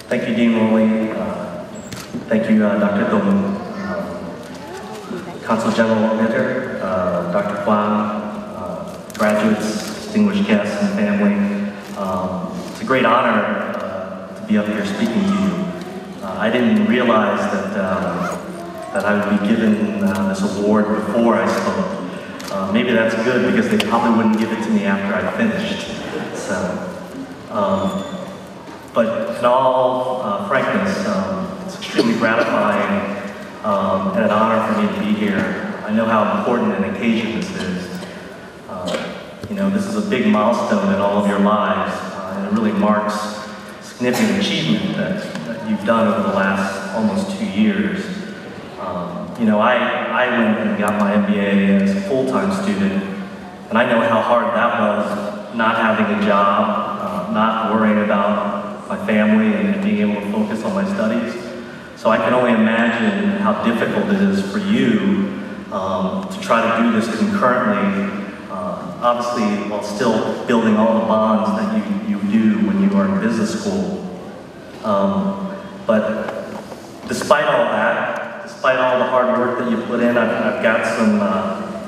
Thank you, Dean Rowley. Thank you, Dr. Dong, Consul General Editor, Dr. Kwan, graduates, distinguished guests, and family. It's a great honor to be up here speaking to you. I didn't realize that I would be given this award before I spoke. Maybe that's good because they probably wouldn't give it to me after I finished. But in all frankness, it's extremely gratifying and an honor for me to be here. I know how important an occasion this is. You know, this is a big milestone in all of your lives, and it really marks significant achievement that you've done over the last almost 2 years. You know, I went and got my MBA as a full-time student, and I know how hard that was, not having a job, not worrying about my family and being able to focus on my studies. So I can only imagine how difficult it is for you to try to do this concurrently, obviously while still building all the bonds that you do when you are in business school. But despite all that, despite all the hard work that you put in, I've got some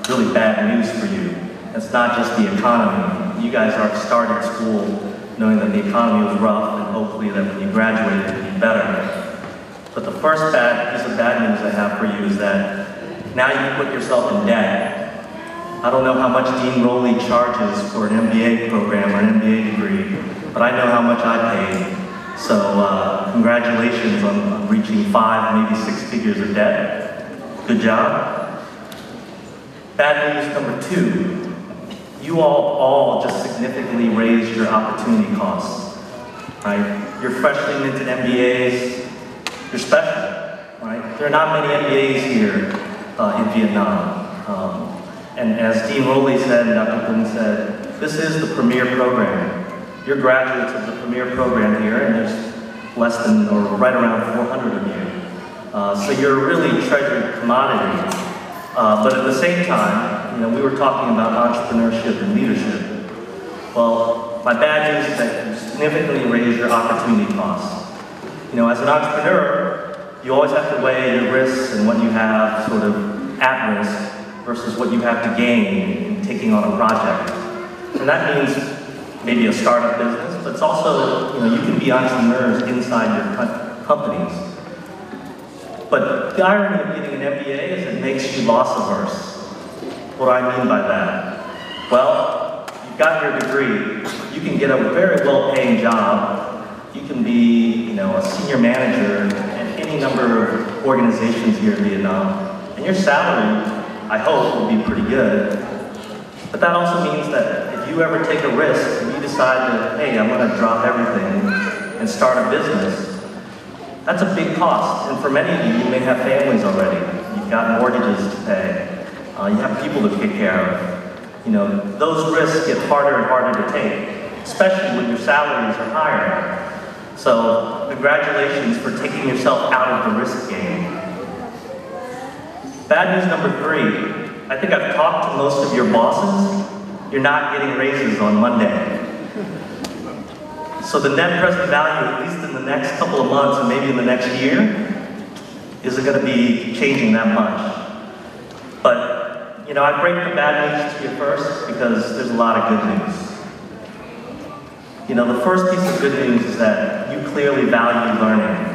really bad news for you. It's not just the economy. You guys are started school knowing that the economy was rough, and hopefully that when you graduate it will be better. But the first piece of bad news I have for you is that now you put yourself in debt. I don't know how much Dean Rowley charges for an MBA program or an MBA degree, but I know how much I paid. So congratulations on reaching 5, maybe 6 figures of debt. Good job. Bad news number 2. You all just significantly raised your opportunity costs, right? You're freshly minted MBAs, you're special, right? There are not many MBAs here in Vietnam. And as Dean Rowley said and Dr. Nguyen said, this is the premier program. You're graduates of the premier program here, and there's less than, or right around 400 of you. So you're a really treasured commodity. But at the same time, you know, we were talking about entrepreneurship and leadership. Well, my bad news is that you significantly raise your opportunity costs. You know, as an entrepreneur, you always have to weigh your risks and what you have sort of at risk versus what you have to gain in taking on a project. And that means maybe a startup business, but it's also, you know, you can be entrepreneurs inside your companies. But the irony of getting an MBA is it makes you loss averse. What do I mean by that? Well, you've got your degree, you can get a very well-paying job, you can be, you know, a senior manager at any number of organizations here in Vietnam, and your salary, I hope, will be pretty good. But that also means that if you ever take a risk and you decide that, hey, I'm going to drop everything and start a business, that's a big cost. And for many of you, you may have families already. You've got mortgages to pay. You have people to take care of. You know, those risks get harder and harder to take, especially when your salaries are higher. So, congratulations for taking yourself out of the risk game. Bad news number 3. I think I've talked to most of your bosses. You're not getting raises on Monday. So the net present value, at least in the next couple of months and maybe in the next year, isn't going to be changing that much. But, you know, I break the bad news to you first because there's a lot of good news. You know, the first piece of good news is that you clearly value learning.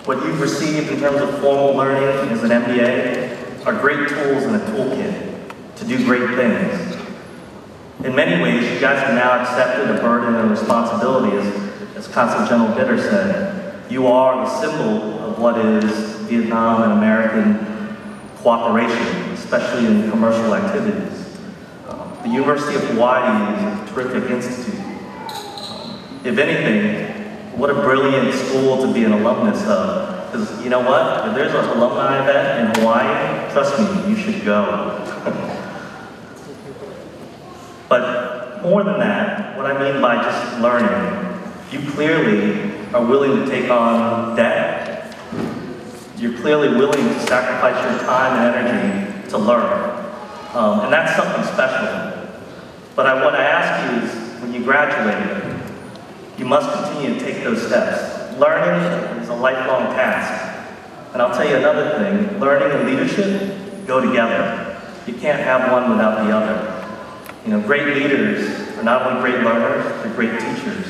What you've received in terms of formal learning as an MBA are great tools in a toolkit to do great things. In many ways, you guys have now accepted a burden and responsibility, as Consul General Bitter said. You are the symbol of what is Vietnam and American cooperation, especially in commercial activities. The University of Hawaii is a terrific institute. If anything, what a brilliant school to be an alumnus of. Because you know what? If there's an alumni event in Hawaii, trust me, you should go. But more than that, what I mean by just learning, you clearly are willing to take on debt. You're clearly willing to sacrifice your time and energy to learn. And that's something special. But what I ask you is, when you graduate, You must continue to take those steps. Learning is a lifelong task. And I'll tell you another thing, learning and leadership go together. You can't have one without the other. You know, great leaders are not only great learners, they're great teachers.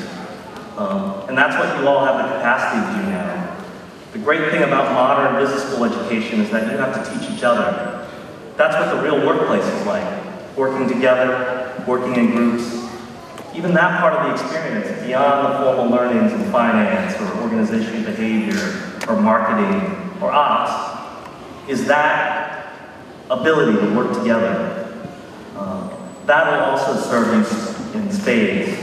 And that's what you all have the capacity to do now. The great thing about modern business school education is that you have to teach each other. That's what the real workplace is like. Working together, working in groups. Even that part of the experience, beyond the formal learnings in finance or organizational behavior or marketing or ops, is that ability to work together. That will also serve you in spades.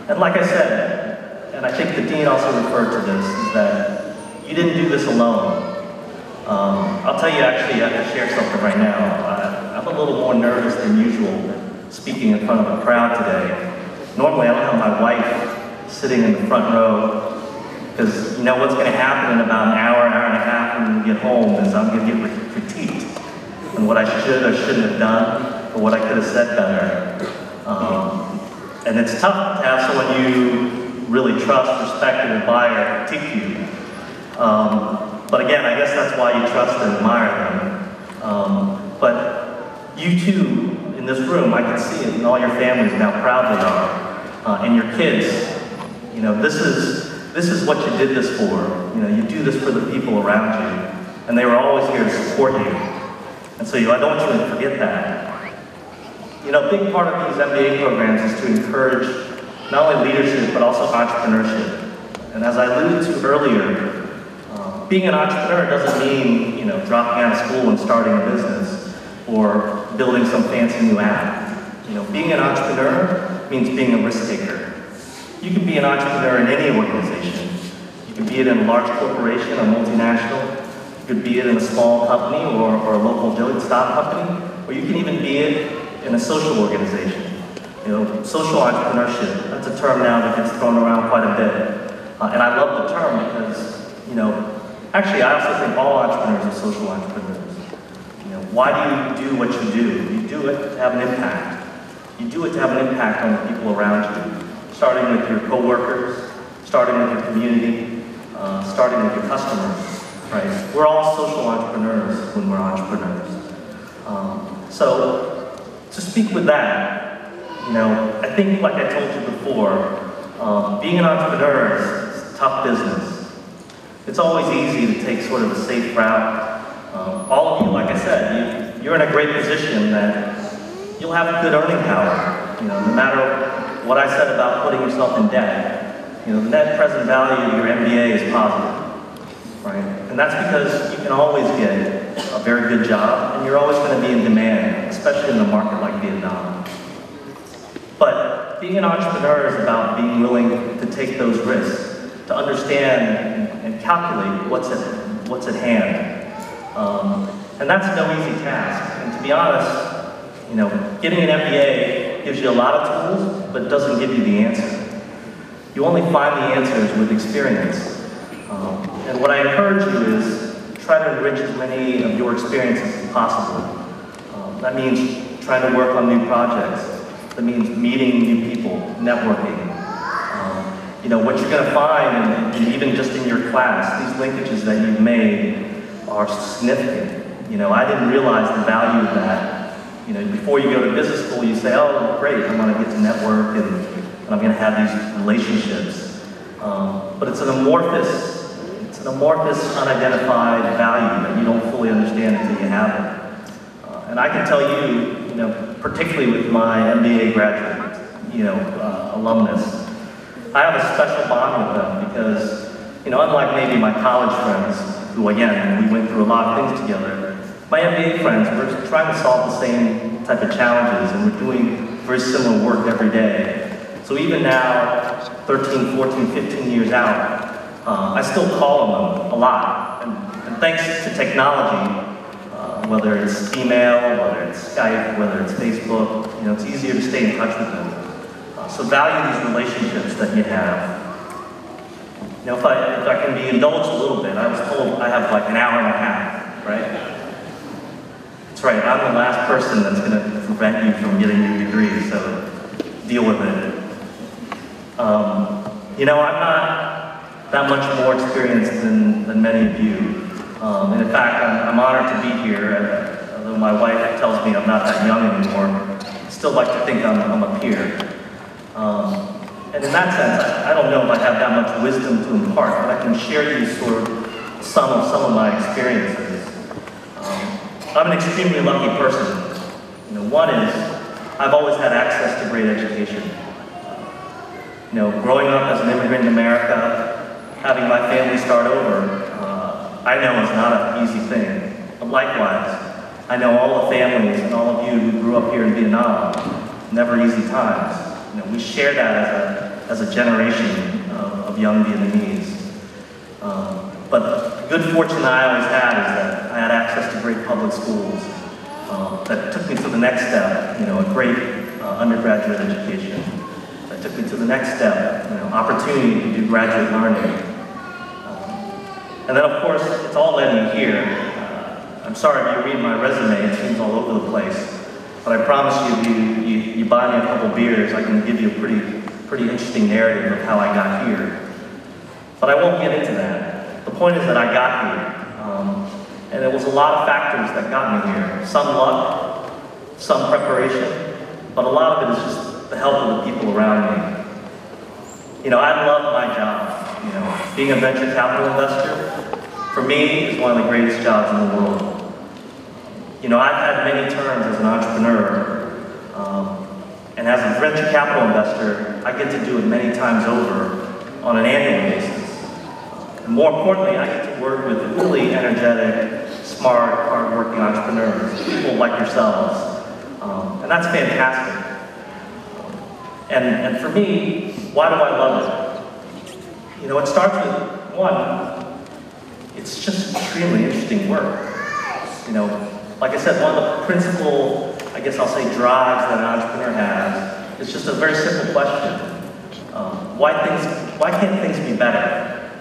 And like I said, and I think the dean also referred to this, is that you didn't do this alone. I'll tell you actually, I have to share something right now. I'm a little more nervous than usual speaking in front of a crowd today. Normally I don't have my wife sitting in the front row, because you know what's going to happen in about an hour and a half when we get home is I'm going to get critiqued on what I should or shouldn't have done, or what I could have said better. And it's tough to have someone you really trust, respect, and admire critique you. But again, I guess that's why you trust and admire them. But you too, in this room, I can see it in all your families and how proud they are. And your kids, you know, this is what you did this for. You know, you do this for the people around you. And they were always here to support you. And so I don't want you to forget that. You know, a big part of these MBA programs is to encourage not only leadership, but also entrepreneurship. And as I alluded to earlier, being an entrepreneur doesn't mean, you know, dropping out of school and starting a business or building some fancy new app. You know, being an entrepreneur means being a risk taker. You can be an entrepreneur in any organization. You can be it in a large corporation, a multinational. You could be it in a small company or a local joint stock company, or you can even be it in a social organization. You know, social entrepreneurship, that's a term now that gets thrown around quite a bit. And I love the term because, you know, actually I also think all entrepreneurs are social entrepreneurs. You know, why do you do what you do? You do it to have an impact. You do it to have an impact on the people around you, starting with your coworkers, starting with your community, starting with your customers, right? We're all social entrepreneurs when we're entrepreneurs. So, to speak with that, you know, I think like I told you before, being an entrepreneur is a tough business. It's always easy to take sort of a safe route. All of you, like I said, you're in a great position that you'll have good earning power. You know, no matter what I said about putting yourself in debt, you know, the net present value of your MBA is positive, right? And that's because you can always get a very good job, and you're always going to be in demand, especially in a market like Vietnam. But being an entrepreneur is about being willing to take those risks, to understand and calculate what's at hand. And that's no easy task. And to be honest, you know, getting an MBA gives you a lot of tools, but doesn't give you the answer. You only find the answers with experience. And what I encourage you is try to enrich as many of your experiences as possible. That means trying to work on new projects. That means meeting new people, networking. You know, what you're going to find, and even just in your class, these linkages that you've made are significant. You know, I didn't realize the value of that. You know, before you go to business school, you say, oh, great, I'm going to get to network and I'm going to have these relationships. But it's an amorphous, unidentified value that you don't fully understand until you have it. And I can tell you, you know, particularly with my MBA graduate, you know, alumnus, I have a special bond with them because, you know, unlike maybe my college friends, who again, we went through a lot of things together, my MBA friends, we're trying to solve the same type of challenges and we're doing very similar work every day. So even now, 13, 14, 15 years out, I still call on them a lot. And thanks to technology, whether it's email, whether it's Skype, whether it's Facebook, you know, it's easier to stay in touch with them. So value these relationships that you have. You know, if I can be indulged a little bit, I was told I have like an hour and a half, right? That's right, I'm the last person that's going to prevent you from getting your degree, so deal with it. You know, I'm not that much more experienced than many of you. And in fact, I'm honored to be here. Although my wife tells me I'm not that young anymore, I still like to think I'm a peer. And in that sense, I don't know if I have that much wisdom to impart, but I can share you sort of some of my experiences. I'm an extremely lucky person. You know, one is I've always had access to great education. You know, growing up as an immigrant in America, having my family start over, I know is not an easy thing. But likewise, I know all the families and all of you who grew up here in Vietnam, never easy times. You know, we share that as a generation of young Vietnamese. But the good fortune I always had is that I had access to great public schools that took me to the next step, you know, a great undergraduate education. That took me to the next step, you know, opportunity to do graduate learning. And then of course, it's all led me here. I'm sorry if you read my resume, it seems all over the place. But I promise you, if you buy me a couple beers, I can give you a pretty interesting narrative of how I got here. But I won't get into that. The point is that I got here. And it was a lot of factors that got me here. Some luck, some preparation, but a lot of it is just the help of the people around me. You know, I love my job. You know, being a venture capital investor, for me, is one of the greatest jobs in the world. You know, I've had many turns as an entrepreneur, and as a venture capital investor, I get to do it many times over on an annual basis. And more importantly, I get to work with really energetic, smart, hardworking entrepreneurs, people like yourselves. And that's fantastic. And for me, why do I love it? You know, it starts with, one, it's just extremely interesting work. You know, like I said, one of the principal, I guess I'll say, drives that an entrepreneur has is just a very simple question. Why can't things be better,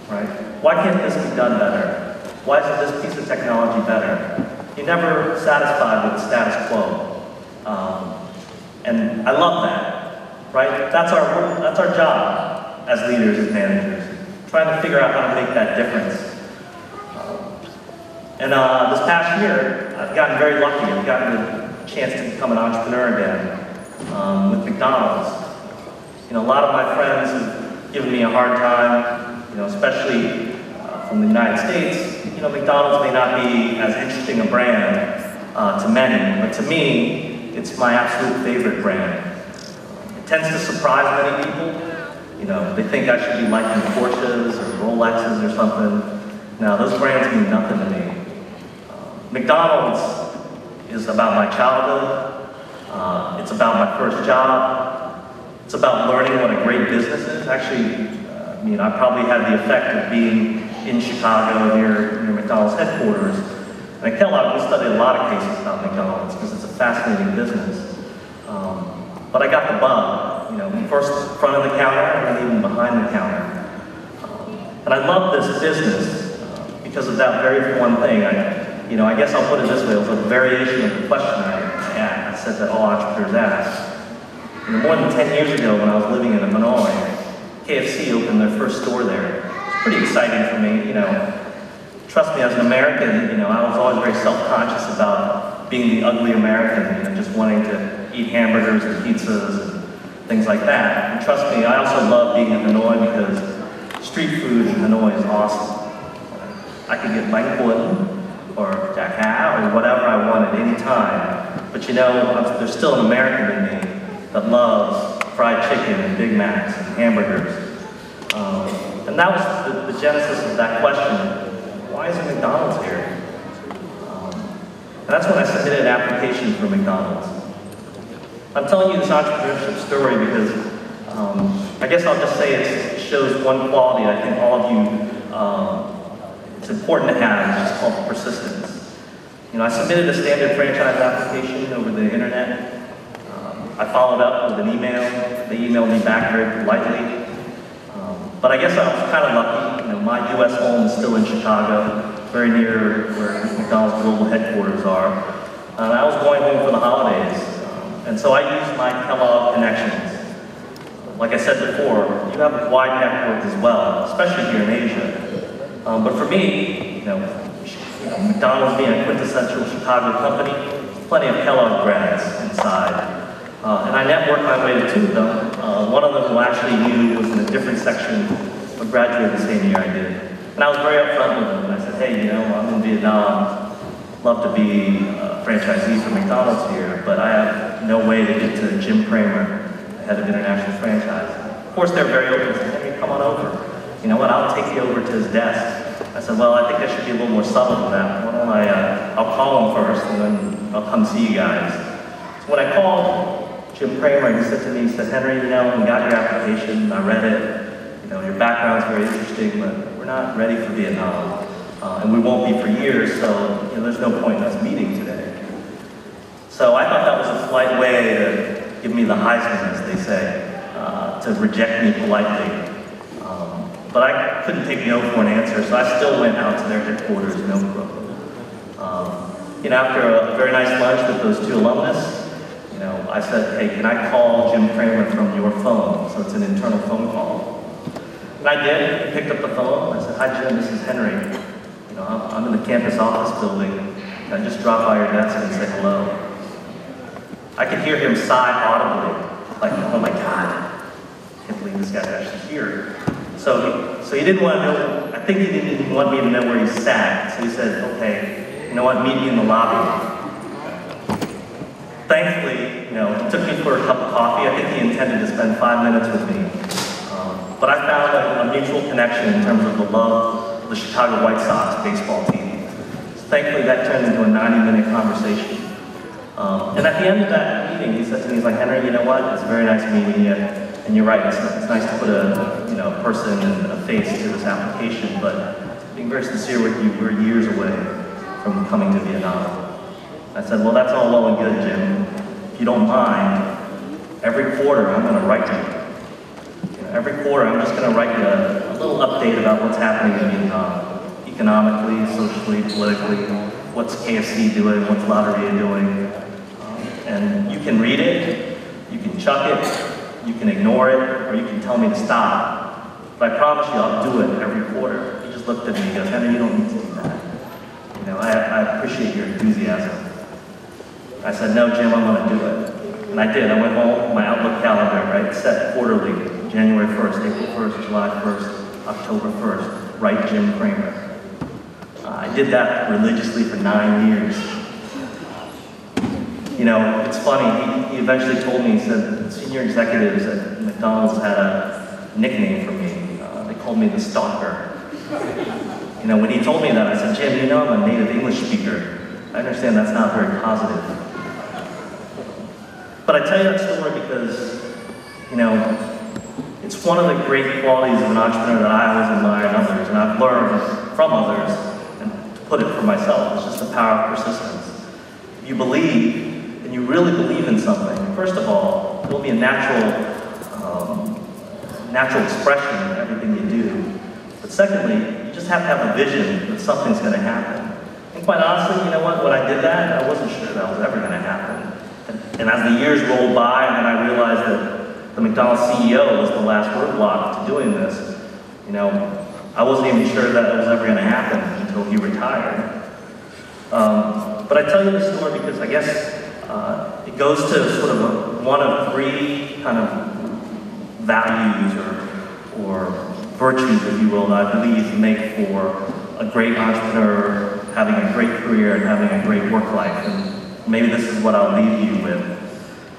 right? Why can't this be done better? Why isn't this piece of technology better? You're never satisfied with the status quo. And I love that, right? That's our job as leaders and managers, trying to figure out how to make that difference. And this past year, I've gotten very lucky. I've gotten the chance to become an entrepreneur again with McDonald's. You know, a lot of my friends have given me a hard time, you know, especially from the United States. You know, McDonald's may not be as interesting a brand to many, but to me, it's my absolute favorite brand. It tends to surprise many people. You know, they think I should be liking Porsches or Rolexes or something. Now, those brands mean nothing to me. McDonald's is about my childhood. It's about my first job. It's about learning what a great business is. Actually, I mean, I probably had the effect of being in Chicago near McDonald's headquarters. And at Kellogg, we studied a lot of cases about McDonald's because it's a fascinating business. But I got the bug, you know, first front of the counter and then even behind the counter. And I love this business because of that very one thing. I guess I'll put it this way, it was a variation of the question I said that all entrepreneurs ask. More than 10 years ago when I was living in Illinois, KFC opened their first store there. It was pretty exciting for me, you know. Trust me, as an American, you know, I was always very self-conscious about being the ugly American, you know, just wanting to eat hamburgers and pizzas and things like that. And trust me, I also love being in Hanoi because street food in Hanoi is awesome. I could get Lang Nguyen or Jack Ha or whatever I want at any time. But you know, there's still an American in me that loves fried chicken and Big Macs and hamburgers. And that was the genesis of that question. Why isn't McDonald's here? And that's when I submitted an application for McDonald's. I'm telling you this entrepreneurship story because I guess I'll just say it shows one quality I think all of you, it's important to have, which is called persistence. You know, I submitted a standard franchise application over the internet. I followed up with an email. They emailed me back very politely. But I guess I was kind of lucky. You know, my U.S. home is still in Chicago, very near where McDonald's global headquarters are. And I was going home for the holidays. And so I used my Kellogg connections. like I said before, you have a wide network as well, especially here in Asia. But for me, McDonald's being a quintessential Chicago company, plenty of Kellogg grads inside. And I networked my way to two of them. One of them who actually knew was in a different section, but graduated the same year I did. And I was very upfront with him, and I said, hey, I'm in Vietnam, love to be a franchisee for McDonald's here, but I have no way to get to Jim Cramer, head of international franchise. Of course, they're very open. They said, hey, come on over. You know what, I'll take you over to his desk. I said, well, I think I should be a little more subtle than that. Why don't I'll call him first, and then I'll come see you guys. So when I called Jim Cramer, he said to me, he said, Henry, we got your application, I read it. Your background's very interesting, but we're not ready for Vietnam. And we won't be for years, so there's no point in us meeting today. So I thought that was a polite way to give me the Heisman, as they say, to reject me politely. But I couldn't take no for an answer, so I still went out to their headquarters, no problem. After a very nice lunch with those two alumnus, I said, hey, can I call Jim Cramer from your phone? So it's an internal phone call. And I did. He picked up the phone. I said, hi, Jim, this is Henry. I'm in the campus office building. Can I just drop by your desk and say hello? I could hear him sigh audibly, like, oh my God, I can't believe this guy's actually here. So he didn't want to know, I think he didn't even want me to know where he sat. So he said, okay, you know what, meet me in the lobby. Thankfully, he took me for a cup of coffee. I think he intended to spend 5 minutes with me. But I found a mutual connection in terms of the love of the Chicago White Sox baseball team. So thankfully, that turned into a 90-minute conversation. And at the end of that meeting, he said to me, he's like, Henry, you know what? It's very nice meeting you. And you're right, it's nice to put a person and a face to this application, but being very sincere with you, we're years away from coming to Vietnam. I said, well, that's all well and good, Jim. If you don't mind, every quarter I'm going to write you. Every quarter I'm just going to write you a little update about what's happening in Vietnam, economically, socially, politically, what's KFC doing, what's Lotteria doing. And you can read it, you can chuck it, you can ignore it, or you can tell me to stop. But I promise you I'll do it every quarter. He just looked at me and goes, Henry, you don't need to do that. I appreciate your enthusiasm. I said, no, Jim, I'm going to do it. And I did. I went home, my Outlook calendar, right, set quarterly, January 1st, April 1st, July 1st, October 1st, write Jim Cramer. I did that religiously for 9 years. It's funny, he eventually told me, he said, senior executives at McDonald's had a nickname for me. They called me the stalker. When he told me that, I said, Jim, I'm a native English speaker. I understand that's not very positive. But I tell you that story because, it's one of the great qualities of an entrepreneur that I always admire in others, and I've learned from others, and to put it for myself, it's just the power of persistence. If you believe, and you really believe in something, first of all, it will be a natural expression in everything you do. But secondly, you just have to have a vision that something's going to happen. And quite honestly, when I did that, I wasn't sure that was ever going to happen. And as the years rolled by, and then I realized that the McDonald's CEO was the last roadblock to doing this, I wasn't even sure that it was ever going to happen until he retired. But I tell you this story because I guess it goes to sort of one of three kind of values or virtues, if you will, that I believe make for a great entrepreneur, having a great career, and having a great work life. And maybe this is what I'll leave you with.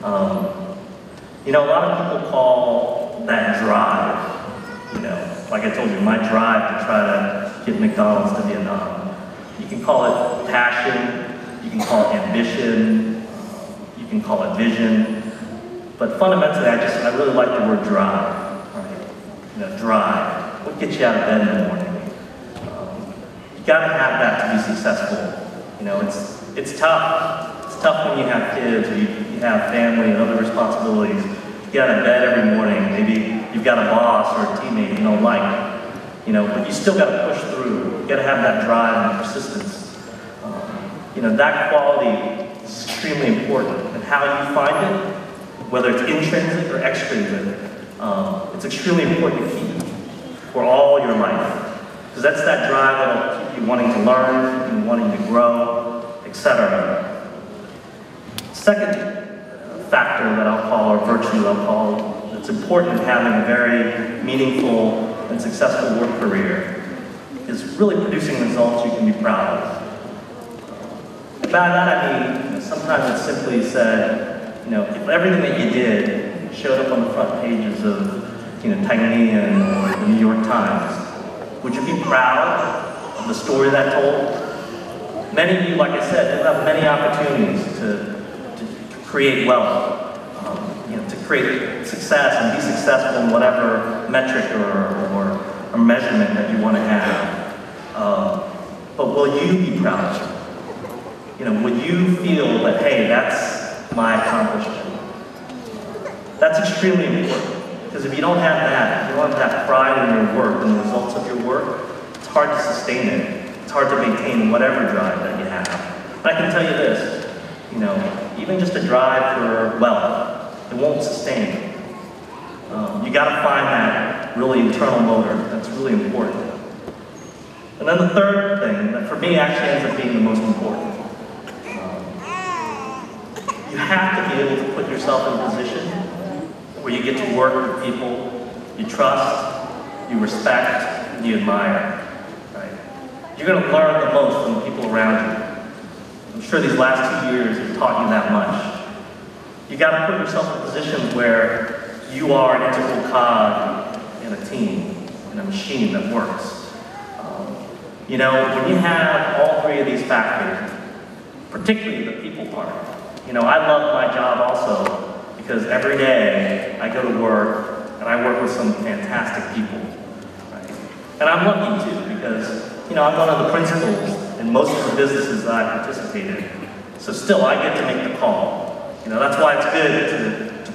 A lot of people call that drive. Like I told you, my drive to try to get McDonald's to Vietnam. You can call it passion, you can call it ambition, you can call it vision, but fundamentally, I really like the word drive. Right? Drive. What gets you out of bed in the morning? You got to have that to be successful. It's tough. It's tough when you have kids or you have family and other responsibilities. You get out of bed every morning. Maybe you've got a boss or a teammate you don't like. But you still got to push through. You got to have that drive and persistence. That quality is extremely important. And how you find it, whether it's intrinsic or extrinsic, it's extremely important to keep for all your life. Because that's that drive that'll keep you wanting to learn, and wanting to grow, etc. Second factor that I'll call, or virtue I'll call, that's important in having a very meaningful and successful work career is really producing results you can be proud of. And by that I mean, sometimes it's simply said, if everything that you did showed up on the front pages of, Nguyen or the New York Times, would you be proud of the story that told? Many of you, like I said, will have many opportunities to create wealth, to create success and be successful in whatever metric or measurement that you want to have. But will you be proud? Would you feel that, hey, that's my accomplishment? That's extremely important. Because if you don't have that, if you don't have that pride in your work and the results of your work, it's hard to sustain it. It's hard to maintain whatever drive that you have. But I can tell you this, even just a drive for wealth, it won't sustain it. You gotta find that really internal motor. That's really important. And then the third thing that for me actually ends up being the most important. You have to be able to put yourself in a position where you get to work with people you trust, you respect, and you admire. Right? You're going to learn the most from the people around you. I'm sure these last 2 years have taught you that much. You got to put yourself in positions where you are an integral cog in a team, in a machine that works. When you have all three of these factors, particularly the people part, I love my job also because every day I go to work and I work with some fantastic people. Right? And I'm lucky too because, I'm one of the principals in most of the businesses that I participate in. So still, I get to make the call. That's why it's good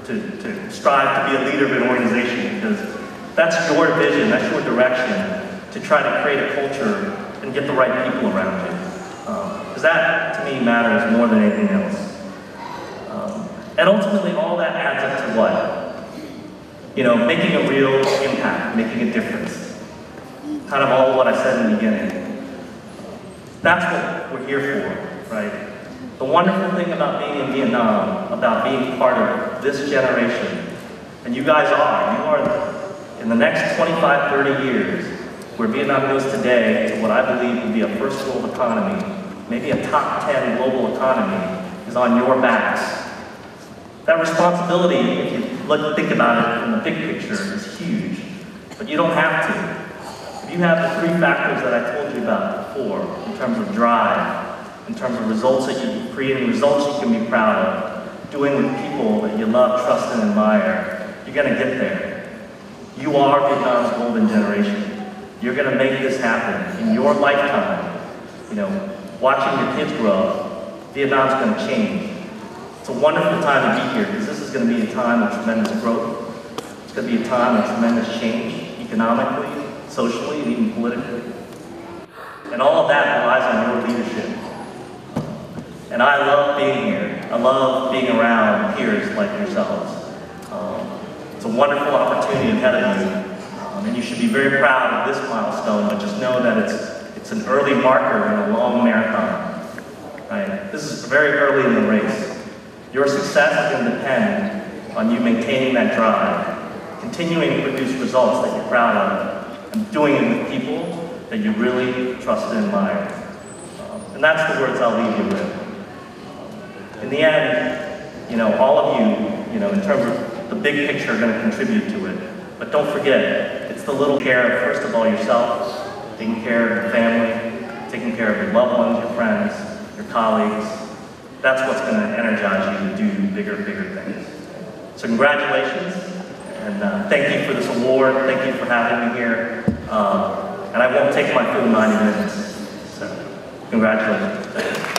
to strive to be a leader of an organization because that's your vision, that's your direction to try to create a culture and get the right people around you. Because that, to me, matters more than anything else. And ultimately, all that adds up to what? Making a real impact, making a difference. Kind of all what I said in the beginning. That's what we're here for, right? The wonderful thing about being in Vietnam, about being part of this generation, and you guys are in the next 25, 30 years, where Vietnam goes today to what I believe will be a first world economy, maybe a top 10 global economy, is on your backs. That responsibility, if you think about it in the big picture, is huge, but you don't have to. If you have the three factors that I told you about before, in terms of drive, in terms of results that you create, results you can be proud of, doing with people that you love, trust, and admire, you're going to get there. You are Vietnam's golden generation. You're going to make this happen in your lifetime. Watching your kids grow up, Vietnam's going to change. It's a wonderful time to be here because this is going to be a time of tremendous growth. It's going to be a time of tremendous change, economically, socially, and even politically. And all of that relies on your leadership. And I love being here. I love being around peers like yourselves. It's a wonderful opportunity ahead of you. And you should be very proud of this milestone, but just know that it's an early marker in a long marathon. Right? This is very early in the race. Your success is going to depend on you maintaining that drive, continuing to produce results that you're proud of, and doing it with people that you really trust and admire. And that's the words I'll leave you with. In the end, all of you, in terms of the big picture, are going to contribute to it. But don't forget, it's the little care of, first of all, yourself, taking care of your family, taking care of your loved ones, your friends, your colleagues. That's what's going to energize you to do bigger things. So congratulations, and thank you for this award. Thank you for having me here. And I won't take my full 90 minutes. So congratulations.